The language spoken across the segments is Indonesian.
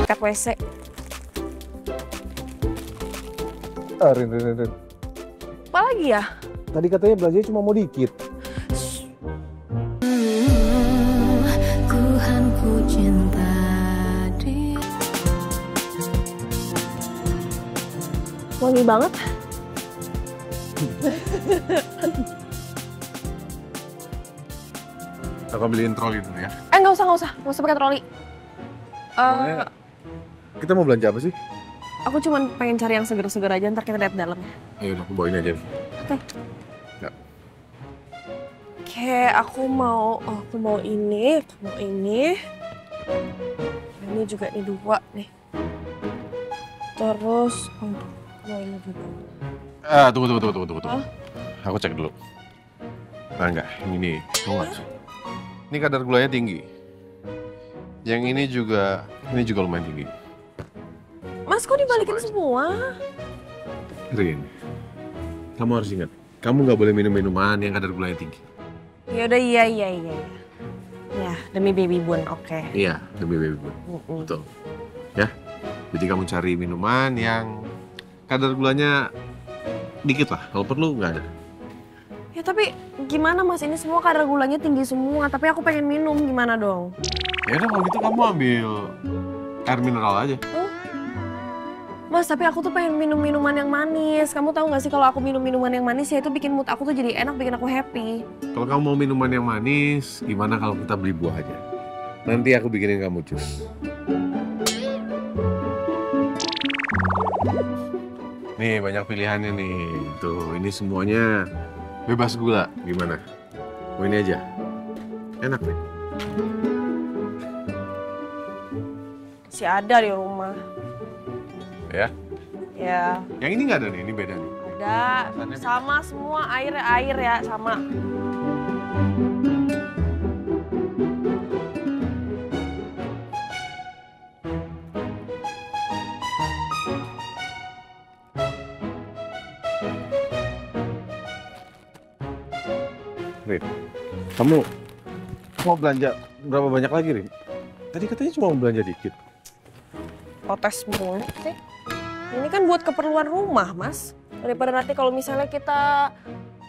Dekat WC. Rin. Apa lagi ya? Tadi katanya belanjanya cuma mau dikit. Ku cinta dia. Wangi banget. Aku beliin troli dulu ya. Nggak usah pakai troli. Kita mau belanja apa sih? Aku cuma pengen cari yang seger-seger aja, ntar kita lihat dalamnya. Ayo udah, aku bawain aja. Oke. Nggak. Oke, aku mau ini. Ini juga nih 2 nih. Terus, mau ini juga. Tunggu. Hah? Aku cek dulu. Nah enggak, yang ini. Tunggu. Ini kadar gulanya tinggi. Yang ini juga lumayan tinggi. Mas, kok dibalikin semua? Rin, kamu harus ingat, kamu nggak boleh minum minuman yang kadar gulanya tinggi. Yaudah, iya. Ya, demi baby bun, oke. Iya, demi baby bun. Betul. Ya, jadi kamu cari minuman yang kadar gulanya dikit lah. Kalau perlu nggak ada. Ya tapi gimana Mas, ini semua kadar gulanya tinggi semua, tapi aku pengen minum, gimana dong? Ya udah kalau gitu kamu ambil air mineral aja. Mas, tapi aku tuh pengen minum minuman yang manis. Kamu tahu nggak sih kalau aku minum minuman yang manis ya itu bikin mood aku tuh jadi enak, bikin aku happy. Kalau kamu mau minuman yang manis, gimana kalau kita beli buah aja? Nanti aku bikinin kamu jus. Nih banyak pilihannya nih. Tuh, ini semuanya bebas gula. Gimana? Mau ini aja? Enak nih. Masih ada di rumah. Ya? Ya. Yang ini nggak ada nih, ini beda nih. Ada, sama semua air ya, sama. Rin, kamu mau belanja berapa banyak lagi, Rin? Tadi katanya cuma mau belanja dikit. Protes mulu sih. Ini kan buat keperluan rumah, Mas. Daripada nanti kalau misalnya kita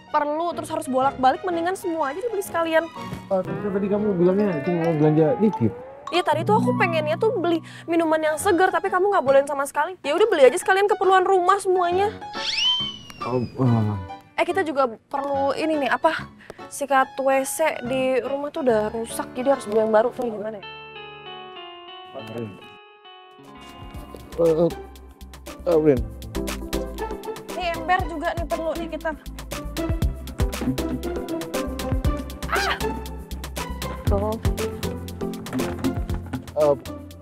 perlu terus harus bolak-balik, mendingan semua aja dibeli sekalian. Tadi kamu bilangnya cuma mau belanja dikit. Iya, tadi tuh aku pengennya tuh beli minuman yang segar, tapi kamu nggak bolehin sama sekali. Ya udah beli aja sekalian keperluan rumah semuanya. Kita juga perlu ini nih, apa? Sikat WC di rumah tuh udah rusak, jadi harus beli yang baru tuh gimana ya? Rin. Nih ember juga nih perlu nih kita. Tuh.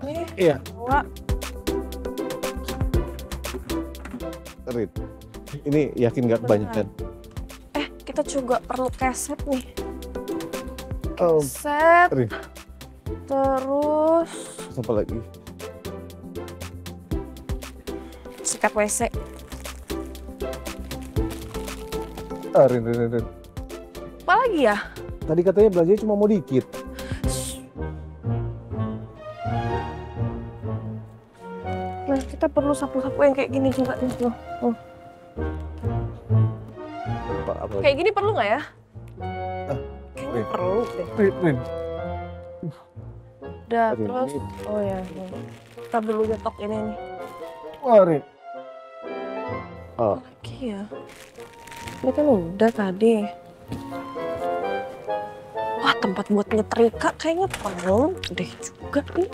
Nih, Iya. 2. Rin, ini yakin nggak kebanyakan? Kita juga perlu keset nih. Oh, Keset. Rin. Terus Apa lagi? sikat WC. Rin. Apa lagi ya? Tadi katanya belanjanya cuma mau dikit. Nah, kita perlu sapu-sapu yang kayak gini juga nih loh. Apa Kayak gini perlu nggak ya? Kayaknya Rin. perlu deh. Rin. Udah, Rin, terus, ini- oh ya, kita dulu nyetok ini nih. Rin. Apa lagi ya? Ini kan udah tadi. Wah, tempat buat nyetrika kayaknya perlu deh juga nih.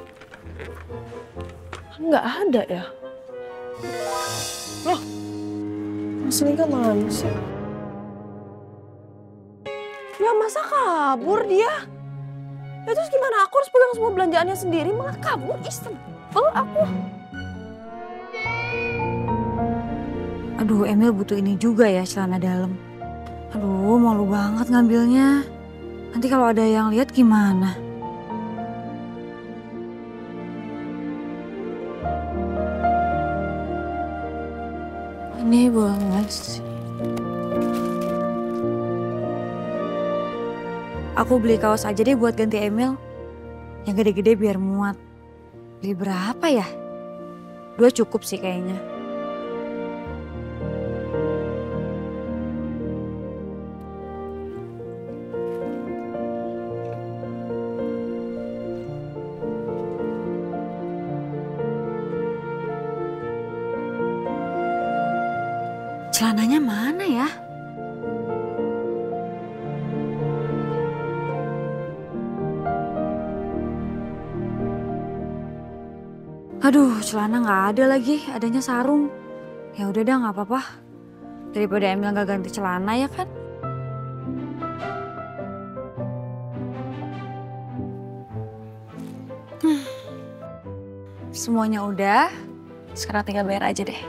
Kan nggak ada ya? Loh, Mas Rika mana sih? Ya masa kabur dia? Ya terus gimana? Aku harus pegang semua belanjaannya sendiri, malah kabur. Ih, sebel aku. Aduh, Emil butuh ini juga ya, celana dalam. Aduh, malu banget ngambilnya. Nanti kalau ada yang lihat gimana? Aneh banget sih. Aku beli kaos aja deh buat ganti Emil. Yang gede-gede biar muat. Beli berapa ya? 2 cukup sih kayaknya. Celananya mana ya? Aduh, celana nggak ada lagi, adanya sarung. Ya udah dah, nggak apa-apa. Daripada Emil nggak ganti celana ya kan? Semuanya udah, sekarang tinggal bayar aja deh.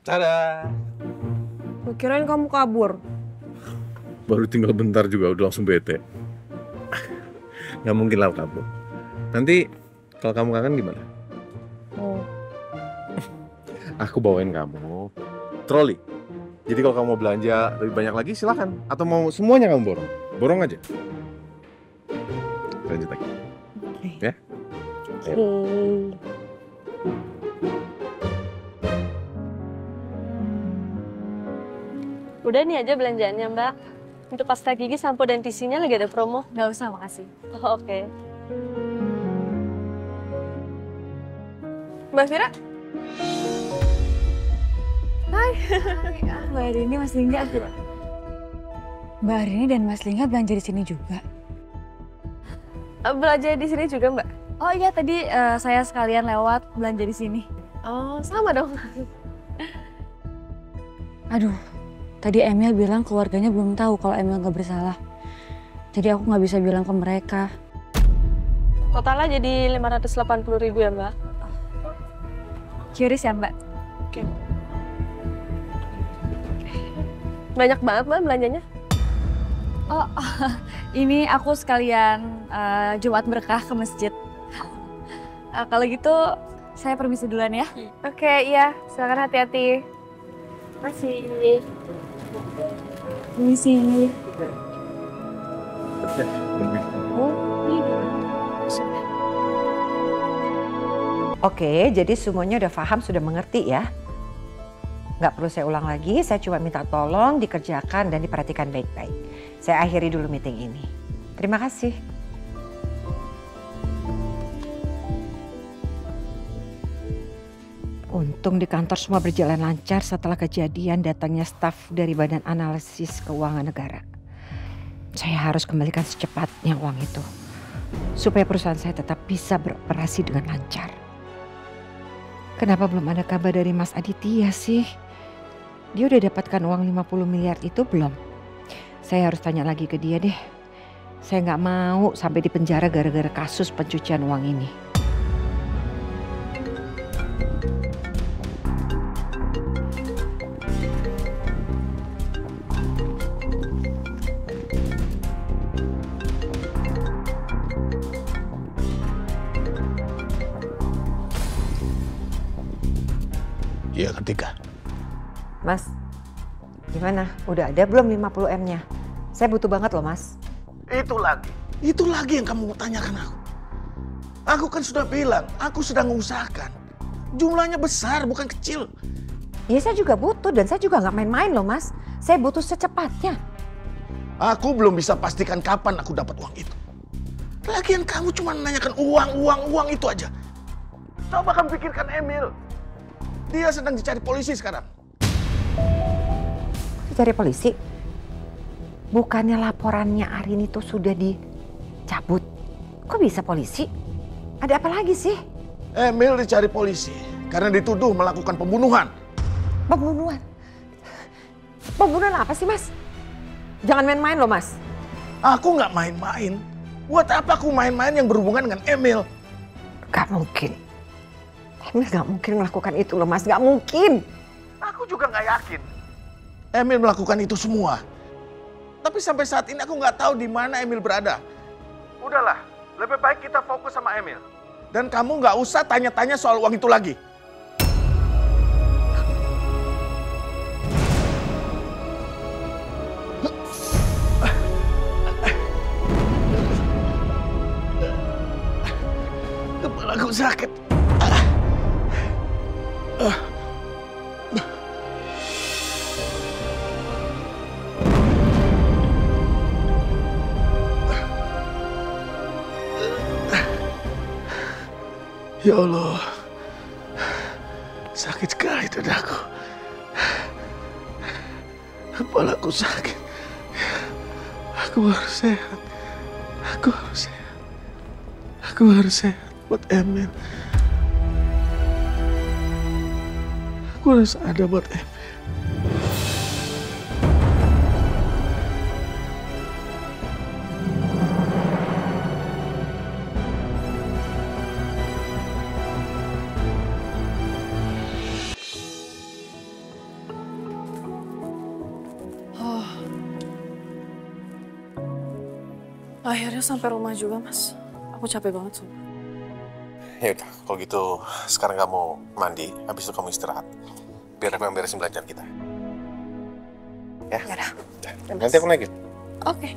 Tada! Gue kirain kamu kabur. Baru tinggal bentar juga udah langsung bete. Nggak mungkin lah kabur. Nanti kalau kamu kangen gimana? Oh. Aku bawain kamu troli. Jadi kalau kamu mau belanja lebih banyak lagi silahkan. Atau mau semuanya kamu borong. Borong aja. Lanjut lagi. Ya? Ayo. Udah nih aja belanjaannya Mbak. Untuk pasta gigi, sampo, dan tisinya lagi ada promo. Nggak usah, makasih. Oh, oke. Mbak Vira? Mbak Arini, Mas Lingga. Mbak Arini dan Mas Lingga belanja di sini juga. Belanja di sini juga, Mbak? Oh iya, tadi saya sekalian lewat belanja di sini. Oh, sama dong. Aduh, tadi Emil bilang keluarganya belum tahu kalau Emil nggak bersalah. Jadi aku nggak bisa bilang ke mereka. Totalnya jadi 580.000 ya Mbak? Curious ya Mbak? Oke. Banyak banget, Mbak, belanjanya. Oh, ini aku sekalian Jumat berkah ke masjid. Kalau gitu saya permisi duluan ya. Oke, iya. Silakan hati-hati. Masih. Permisi. Oke, jadi semuanya udah paham, sudah mengerti ya. Nggak perlu saya ulang lagi, saya cuma minta tolong dikerjakan dan diperhatikan baik-baik. Saya akhiri dulu meeting ini. Terima kasih. Untung di kantor semua berjalan lancar setelah kejadian datangnya staf dari Badan Analisis Keuangan Negara. Saya harus kembalikan secepatnya uang itu, supaya perusahaan saya tetap bisa beroperasi dengan lancar. Kenapa belum ada kabar dari Mas Aditya sih? Dia udah dapatkan uang 50 miliar itu belum? Saya harus tanya lagi ke dia deh. Saya nggak mau sampai di penjara gara-gara kasus pencucian uang ini. Iya, Kartika. Mas, gimana? Udah ada belum 50 M-nya? Saya butuh banget loh, Mas. Itu lagi yang kamu tanyakan aku. Aku kan sudah bilang, aku sedang mengusahakan. Jumlahnya besar, bukan kecil. Ya saya juga butuh dan saya juga nggak main-main loh, Mas. Saya butuh secepatnya. Aku belum bisa pastikan kapan aku dapat uang itu. Lagian kamu cuma menanyakan uang itu aja. Coba kamu pikirkan Emil. Dia sedang dicari polisi sekarang. Dicari polisi? Bukannya laporannya Arin itu sudah dicabut? Kok bisa polisi? Ada apa lagi sih? Emil dicari polisi karena dituduh melakukan pembunuhan. Pembunuhan? Pembunuhan apa sih, Mas? Jangan main-main loh, Mas. Aku nggak main-main. Buat apa aku main-main yang berhubungan dengan Emil? Gak mungkin. Emil gak mungkin melakukan itu loh, Mas. Gak mungkin. Aku juga nggak yakin Emil melakukan itu semua. Tapi sampai saat ini aku nggak tahu di mana Emil berada. Udahlah, lebih baik kita fokus sama Emil. Dan kamu nggak usah tanya-tanya soal uang itu lagi. sakit. Ya Allah, sakit sekali dadaku. Kepalaku sakit. Aku harus sehat. Aku harus sehat. Aku harus sehat buat Emil. Aku harus ada buat Emil. Akhirnya sampai rumah juga, Mas. Aku capek banget, sumpah. Ya udah, kalau gitu sekarang kamu mandi, habis itu kamu istirahat. Biar aku yang beresin belanjaan kita. Ya? Yaudah. Nanti aku naikin. Oke.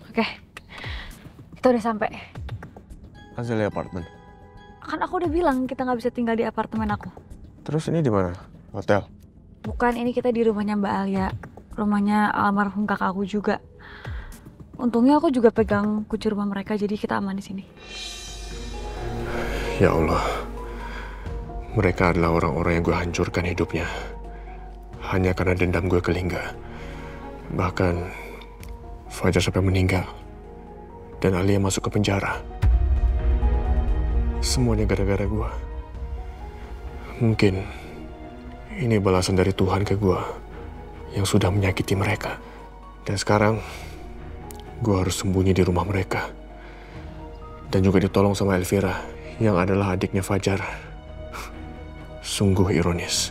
Oke, kita udah sampai. Azalea apartemen. Kan aku udah bilang kita nggak bisa tinggal di apartemen aku. Terus ini di mana? Hotel? Bukan, ini kita di rumahnya Mbak Alia. Rumahnya almarhum kakak aku juga. Untungnya aku juga pegang kunci rumah mereka, jadi kita aman di sini. Ya Allah, mereka adalah orang-orang yang gue hancurkan hidupnya. Hanya karena dendam gue ke Lingga. Bahkan Fajar sampai meninggal. Dan Alia masuk ke penjara. Semuanya gara-gara gue. Mungkin ini balasan dari Tuhan ke gue yang sudah menyakiti mereka. Dan sekarang gue harus sembunyi di rumah mereka. Dan juga ditolong sama Elvira yang adalah adiknya Fajar. Sungguh ironis.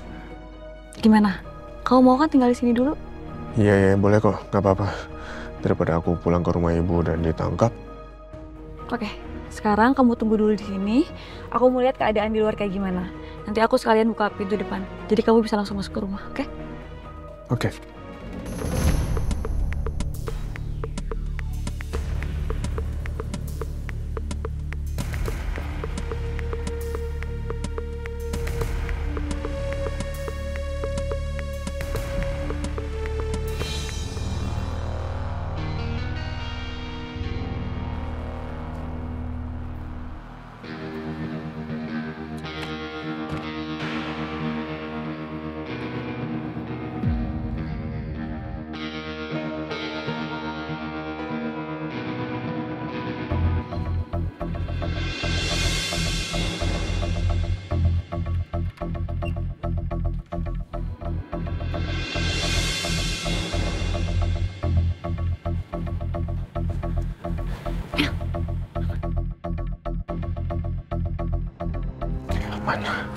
Gimana? Kau mau kan tinggal di sini dulu? Iya, boleh kok. Gak apa-apa. Daripada aku pulang ke rumah ibu dan ditangkap. Oke, sekarang kamu tunggu dulu di sini. Aku mau lihat keadaan di luar kayak gimana. Nanti aku sekalian buka pintu depan. Jadi kamu bisa langsung masuk ke rumah, oke? Oke.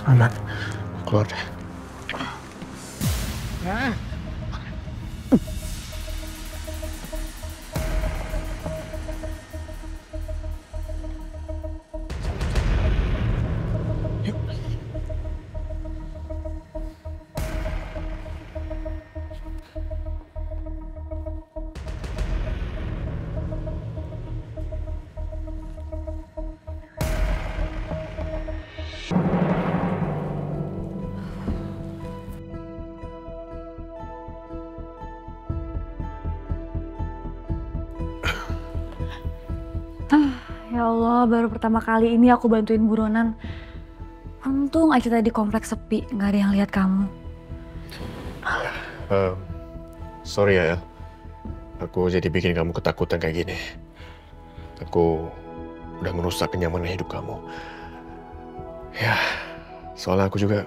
Aman. Keluar deh. Yuk. Ya Allah, baru pertama kali ini aku bantuin buronan. Untung aja tadi kompleks sepi, nggak ada yang lihat kamu. Sorry ya, El. Aku jadi bikin kamu ketakutan kayak gini. Aku udah merusak kenyamanan hidup kamu. Ya, soalnya aku juga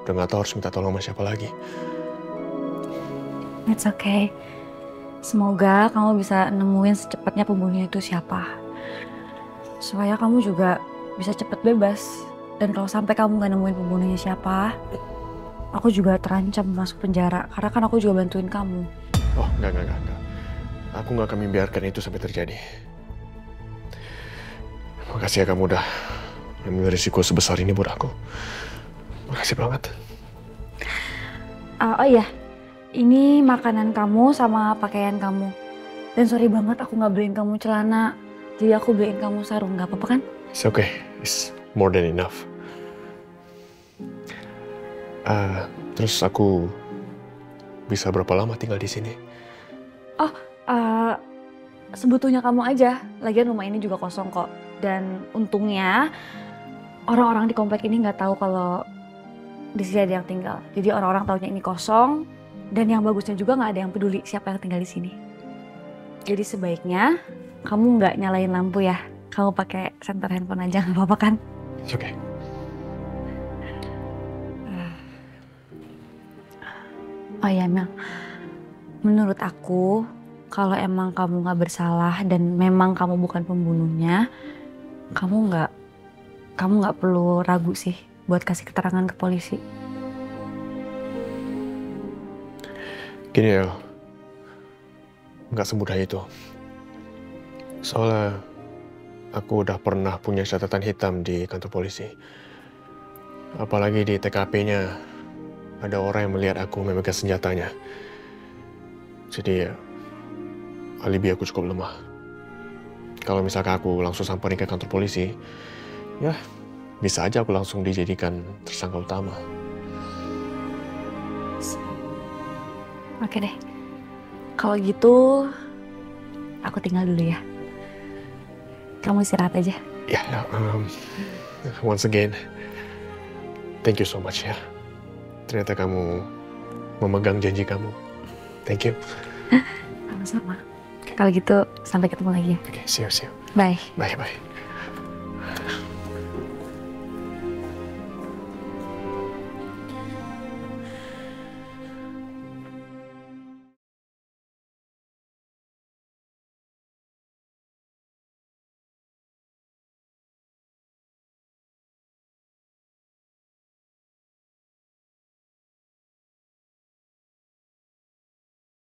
udah nggak tahu harus minta tolong sama siapa lagi. It's okay. Semoga kamu bisa nemuin secepatnya pembunuhnya itu siapa. Supaya kamu juga bisa cepet bebas. Dan kalau sampai kamu nggak nemuin pembunuhnya siapa, aku juga terancam masuk penjara. Karena kan aku juga bantuin kamu. Oh, enggak. Aku nggak akan membiarkan itu sampai terjadi. Makasih ya kamu udah ambil risiko sebesar ini buat aku. Makasih banget. Oh iya, Ini makanan kamu sama pakaian kamu. Dan sorry banget aku nggak beliin kamu celana. Jadi aku beliin kamu sarung, nggak apa-apa kan? It's okay. It's more than enough. Terus aku bisa berapa lama tinggal di sini? Sebetulnya kamu aja. Lagian rumah ini juga kosong kok. Dan untungnya orang-orang di komplek ini nggak tahu kalau di sini ada yang tinggal. Jadi orang-orang taunya ini kosong. Dan yang bagusnya juga nggak ada yang peduli siapa yang tinggal di sini. Jadi sebaiknya kamu nggak nyalain lampu ya. Kamu pakai senter handphone aja, nggak apa-apa kan? It's okay. Oh iya Mel, menurut aku kalau emang kamu nggak bersalah dan memang kamu bukan pembunuhnya, kamu nggak perlu ragu sih buat kasih keterangan ke polisi. Gini El, nggak semudah itu. Soalnya aku udah pernah punya catatan hitam di kantor polisi. Apalagi di TKP-nya ada orang yang melihat aku memegang senjatanya. Jadi ya, alibi aku cukup lemah. Kalau misalkan aku langsung samperin ke kantor polisi, ya bisa aja aku langsung dijadikan tersangka utama. Oke deh, kalau gitu aku tinggal dulu ya. Kamu istirahat aja. Ya, once again, thank you so much ya. Ternyata kamu memegang janji kamu. Thank you. Sama-sama. Kalau gitu sampai ketemu lagi ya. Okay, see you. Bye. Bye.